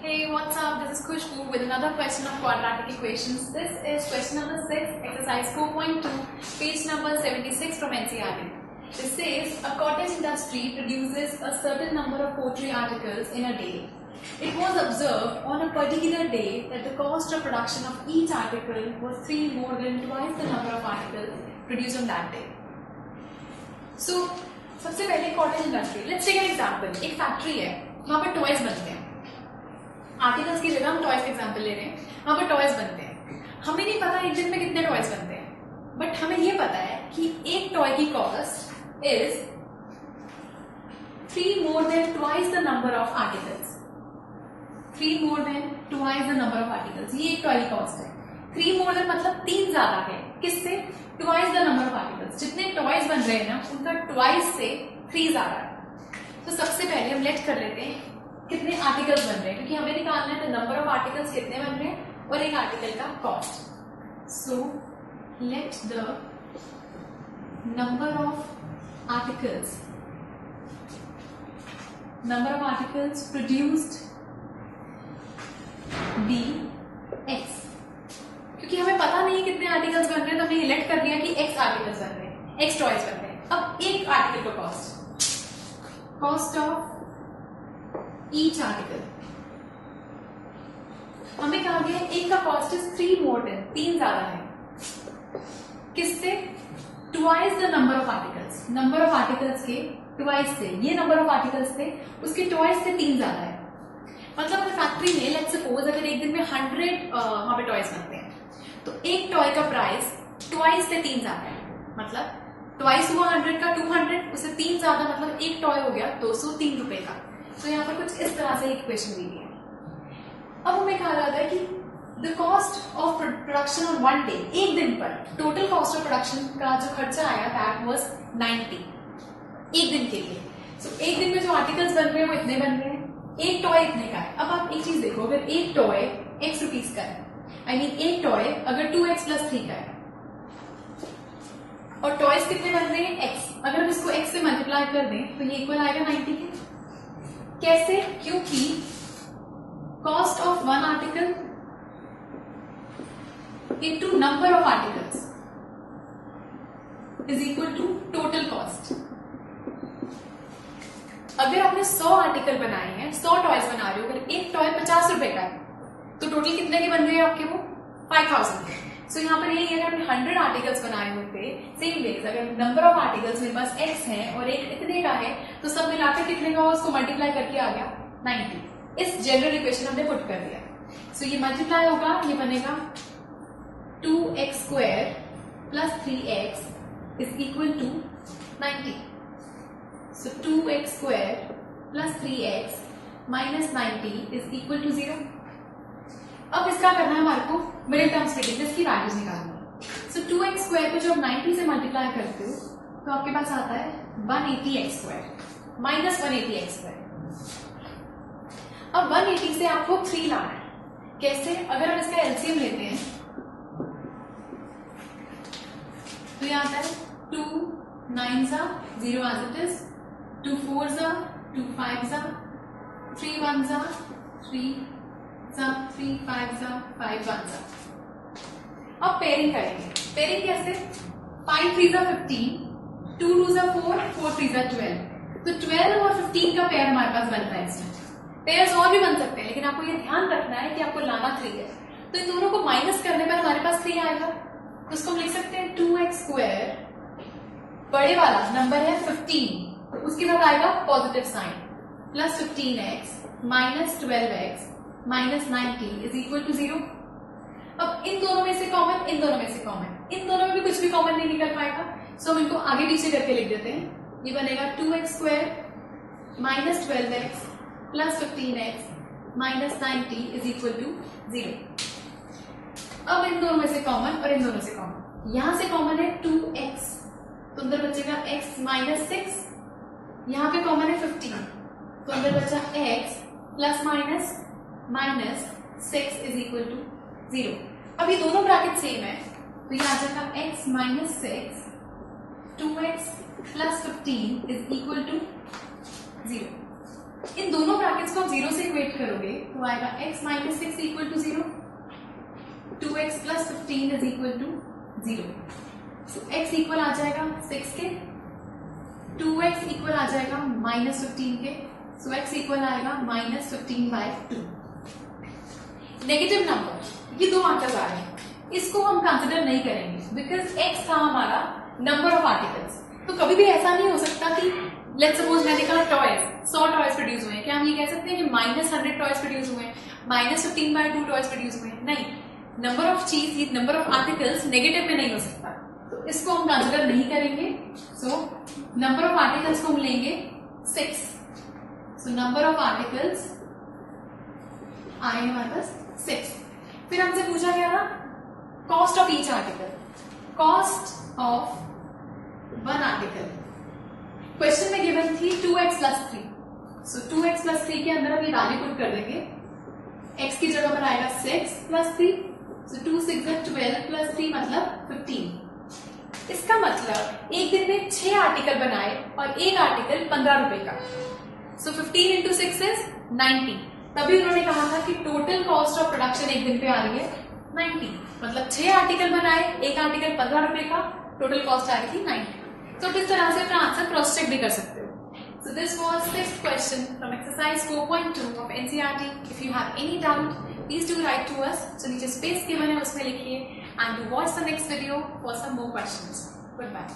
Hey, what's up? This is Khushbu with another question of quadratic equations. This is question number 6, exercise 4.2, page number 76 from NCERT. It says, a cottage industry produces a certain number of pottery articles in a day. It was observed on a particular day that the cost of production of each article was more than twice the number of articles produced on that day. So, सबसे पहले cottage industry, let's take an example. एक factory है, वहां पर toys बनते हैं. Articles की जगह हम टॉयज का एग्जांपल ले रहे हैं. वहां पर टॉयज बनते हैं. हमें नहीं पता एक दिन में कितने टॉयज बनते हैं, बट हमें ये पता है कि एक टॉय की cost is 3 more than twice the number of articles. 3 more than twice the number of articles. ये एक टॉय की कॉस्ट है. 3 more than मतलब 3 ज्यादा है. किससे? Twice the number of articles. जितने टॉयज बन रहे हैं ना, उनका ट्वाइस से 3 ज्यादा है. तो सबसे पहले हम लेट कर लेते हैं कितने आर्टिकल्स बन रहे हैं, क्योंकि हमें निकालना है नंबर ऑफ आर्टिकल्स कितने बन रहे हैं और एक आर्टिकल का cost. So let the number of articles produced be X. क्योंकि हमें पता नहीं कितने आर्टिकल्स बन रहे हैं, तो हमने इलेक्ट कर दिया कि एक्स आर्टिकल्स बन रहे हैं, एक्स टॉयज बन रहे हैं. अब एक आर्टिकल का कॉस्ट ऑफ ईच आर्टिकल हमें कहा गया एक का कॉस्ट इज 3 more than 3 ज्यादा है. किससे? Twice the number of articles. Number of articles के ट्वाइस से, ये नंबर ऑफ आर्टिकल्स थे, उसके ट्वाइस से 3 ज्यादा है. मतलब फैक्ट्री में लेट्स सपोज अगर एक दिन में 100 वहां पे टॉयज बनते हैं, तो एक टॉय का प्राइस ट्वाइस से 3 ज्यादा है. मतलब ट्वाइस हुआ 100 का 200, उससे 3 ज्यादा, मतलब एक टॉय हो गया 203 रुपए का. तो यहाँ पर कुछ इस तरह से इक्वेशन दी है. अब हमें कहा जाता है कि the cost of production on one day, एक दिन पर टोटल कॉस्ट ऑफ प्रोडक्शन का जो खर्चा आया दैट वाज 90 एक दिन के लिए. सो एक दिन में जो आर्टिकल्स बन रहे हैं वो इतने बन रहे हैं, एक टॉय इतने का है. अब आप एक चीज देखो, अगर एक टॉय x रुपीज का है, आई मीन एक टॉय अगर 2x + 3 का है, और टॉयज कितने बन रहे हैं x, अगर हम इसको x से मल्टीप्लाई कर दें तो ये इक्वल आएगा 90 के. कैसे? क्योंकि cost of one article into number of articles is equal to total cost. अगर आपने 100 आर्टिकल बनाए हैं, 100 टॉयज बना रहे हो, अगर एक टॉय 50 रुपए का है, तो टोटल कितने के बन रहे हैं आपके? वो 5000 के. सो यहाँ पर यही अगर हमने 100 आर्टिकल्स बनाए होते, सेम वेज अगर नंबर ऑफ आर्टिकल्स मेरे पास x है और एक इतने का है, तो सब मिलाकर कितने का, उसको मल्टीप्लाई करके आ गया 90. इस जनरल इक्वेशन हमने पुट कर दिया. सो ये मल्टीप्लाई होगा, ये बनेगा 2x² + 3x is equal to 90. So 2x² + 3x - 90 is equal to 0. अब इसका करना है हमारे को मिडिल टर्म स्प्लिटिंग, इसकी वैल्यूज निकालनी है. सो 2x² को जब आप 90 से मल्टीप्लाई करते हो तो आपके पास आता है 180x² - 180x². अब 180 से आपको 3 लाना है. कैसे? अगर हम इसका एलसीएम लेते हैं तो ये आता है 2 9s 0 as it is, 2 4s 2 5s 3 1s 3 3 5s 5 1s. अब पेयरिंग करेंगे. पेयरिंग कैसे? 5 3s 15, 2 2s 4, 4 3s 12. तो 12 और 15 का पेयर हमारे पास बनता है. इसमें पेयर्स और भी बन सकते हैं, लेकिन आपको ये ध्यान रखना है कि आपको लाना 3 है. तो इन दोनों को माइनस करने पर हमारे पास 3 आएगा. तो उसको हम लिख सकते हैं 2x², बड़े वाला नंबर है 15, तो उसके बाद आएगा positive sign, + 15x - 12x - 90 is equal to 0. अब इन दोनों में से कॉमन, इन दोनों में से कॉमन, इन दोनों में भी कुछ भी कॉमन नहीं निकल पाएगा. सो हम इनको आगे पीछे करके लिख देते हैं. ये बनेगा 2x² - 12x + 15x - 90 is equal to 0. अब इन दोनों में से कॉमन और इन दोनों से कॉमन, यहां से कॉमन है 2x, तो अंदर बचेगा x - 6. यहाँ पे कॉमन है 15, तो अंदर बचा x ± -6 इज इक्वल टू 0. अब ये दोनों ब्रैकेट सेम है, तो ये आ जाएगा x - 6, 2x + 15 is equal to 0. इन दोनों ब्रैकेट्स को आप 0 से इक्वेट करोगे तो आएगा x minus 6 equal to 0, 2x plus 15 is equal to 0. So x equal आ जाएगा 6 के, 2x इक्वल आ जाएगा माइनस 15 के. सो x इक्वल आएगा माइनस 15/2. नेगेटिव नंबर, ये दो आंसर आ रहे हैं, इसको हम कंसिडर नहीं करेंगे बिकॉज x था हमारा नंबर ऑफ आर्टिकल्स. तो कभी भी ऐसा नहीं हो सकता कि लेट्स सपोज मैंने कहा टॉयज 100 टॉयज प्रोड्यूस हुए हैं, क्या हम ये कह सकते हैं कि माइनस 100 टॉयज प्रोड्यूस हुए हैं, माइनस 15/2 टॉयज प्रोड्यूस हुए हैं? नहीं, नंबर ऑफ चीज, ये नंबर ऑफ आर्टिकल्स नेगेटिव में नहीं हो सकता, तो इसको हम कंसिडर नहीं करेंगे. सो नंबर ऑफ आर्टिकल्स को हम लेंगे 6. सो नंबर ऑफ आर्टिकल्स आए हमारे पास 6. फिर हमसे पूछा गया था cost of each article, cost of one article. Question में गिवन थी 2x प्लस 3. सो 2x प्लस 3 के अंदर हम ये वैल्यू पुट कर देंगे. x की जगह पर आएगा 6 प्लस 3. सो 2 6 12 प्लस 3 मतलब 15. इसका मतलब एक दिन में 6 आर्टिकल बनाए और एक आर्टिकल 15 रुपए का. सो 15 इंटू 6 इज 90. तभी उन्होंने कहा था कि टोटल कॉस्ट ऑफ प्रोडक्शन एक दिन पे आ रही है 90. मतलब 6 आर्टिकल बनाए, एक आर्टिकल 15 रुपए का, टोटल कॉस्ट आ रही थी 90. तो इस तरह से अपना आंसर क्रॉस चेक भी कर सकते हो. So this was 6th question from exercise 4.2 of NCERT. If you have any doubt, please do write to us. So नीचे space given है उसमें लिखिए, and to watch the next video for some more questions. Goodbye.